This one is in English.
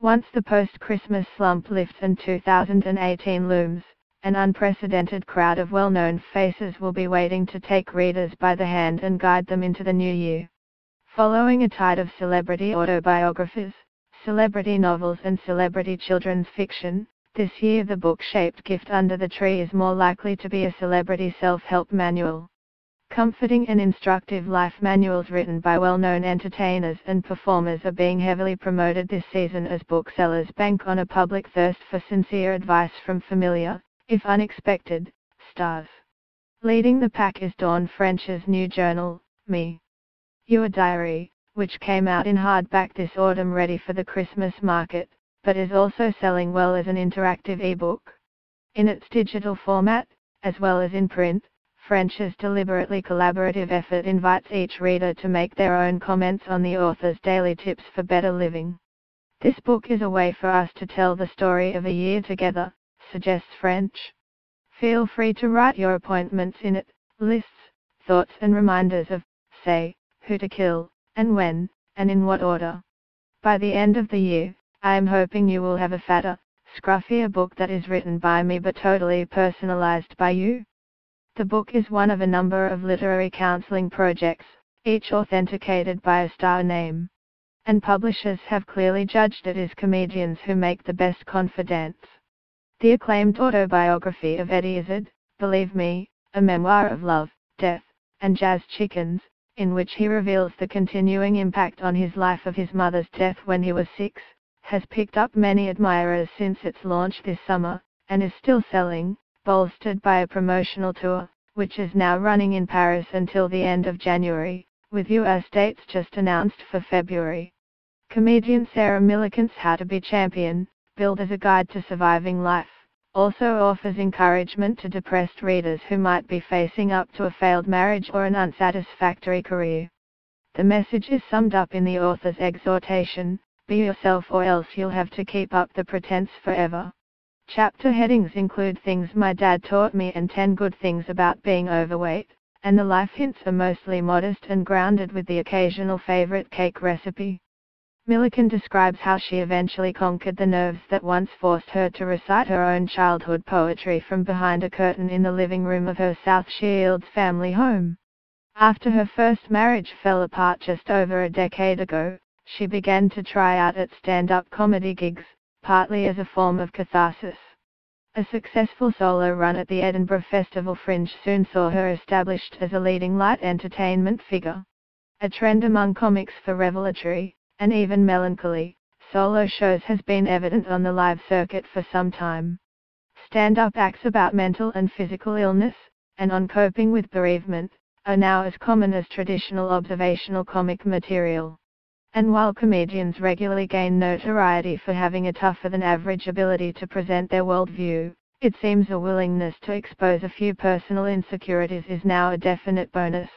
Once the post-Christmas slump lifts and 2018 looms, an unprecedented crowd of well-known faces will be waiting to take readers by the hand and guide them into the new year. Following a tide of celebrity autobiographies, celebrity novels and celebrity children's fiction, this year the book-shaped gift under the tree is more likely to be a celebrity self-help manual. Comforting and instructive life manuals written by well-known entertainers and performers are being heavily promoted this season as booksellers bank on a public thirst for sincere advice from familiar, if unexpected, stars. Leading the pack is Dawn French's new journal, Me. Your Diary, which came out in hardback this autumn ready for the Christmas market, but is also selling well as an interactive ebook. In its digital format, as well as in print, French's deliberately collaborative effort invites each reader to make their own comments on the author's daily tips for better living. This book is a way for us to tell the story of a year together, suggests French. Feel free to write your appointments in it, lists, thoughts and reminders of, say, who to kill, and when, and in what order. By the end of the year, I am hoping you will have a fatter, scruffier book that is written by me but totally personalized by you. The book is one of a number of literary counseling projects, each authenticated by a star name. And publishers have clearly judged it as comedians who make the best confidants. The acclaimed autobiography of Eddie Izzard, Believe Me, a memoir of love, death, and jazz chickens, in which he reveals the continuing impact on his life of his mother's death when he was 6, has picked up many admirers since its launch this summer, and is still selling, bolstered by a promotional tour, which is now running in Paris until the end of January, with US dates just announced for February. Comedian Sarah Millican's How to Be Champion, billed as a guide to surviving life, also offers encouragement to depressed readers who might be facing up to a failed marriage or an unsatisfactory career. The message is summed up in the author's exhortation, be yourself or else you'll have to keep up the pretense forever. Chapter headings include Things My Dad Taught Me and 10 Good Things About Being Overweight, and the life hints are mostly modest and grounded with the occasional favorite cake recipe. Millican describes how she eventually conquered the nerves that once forced her to recite her own childhood poetry from behind a curtain in the living room of her South Shields family home. After her first marriage fell apart just over a decade ago, she began to try out at stand-up comedy gigs, partly as a form of catharsis. A successful solo run at the Edinburgh Festival Fringe soon saw her established as a leading light entertainment figure. A trend among comics for revelatory, and even melancholy, solo shows has been evident on the live circuit for some time. Stand-up acts about mental and physical illness, and on coping with bereavement, are now as common as traditional observational comic material. And while comedians regularly gain notoriety for having a tougher-than-average ability to present their worldview, it seems a willingness to expose a few personal insecurities is now a definite bonus.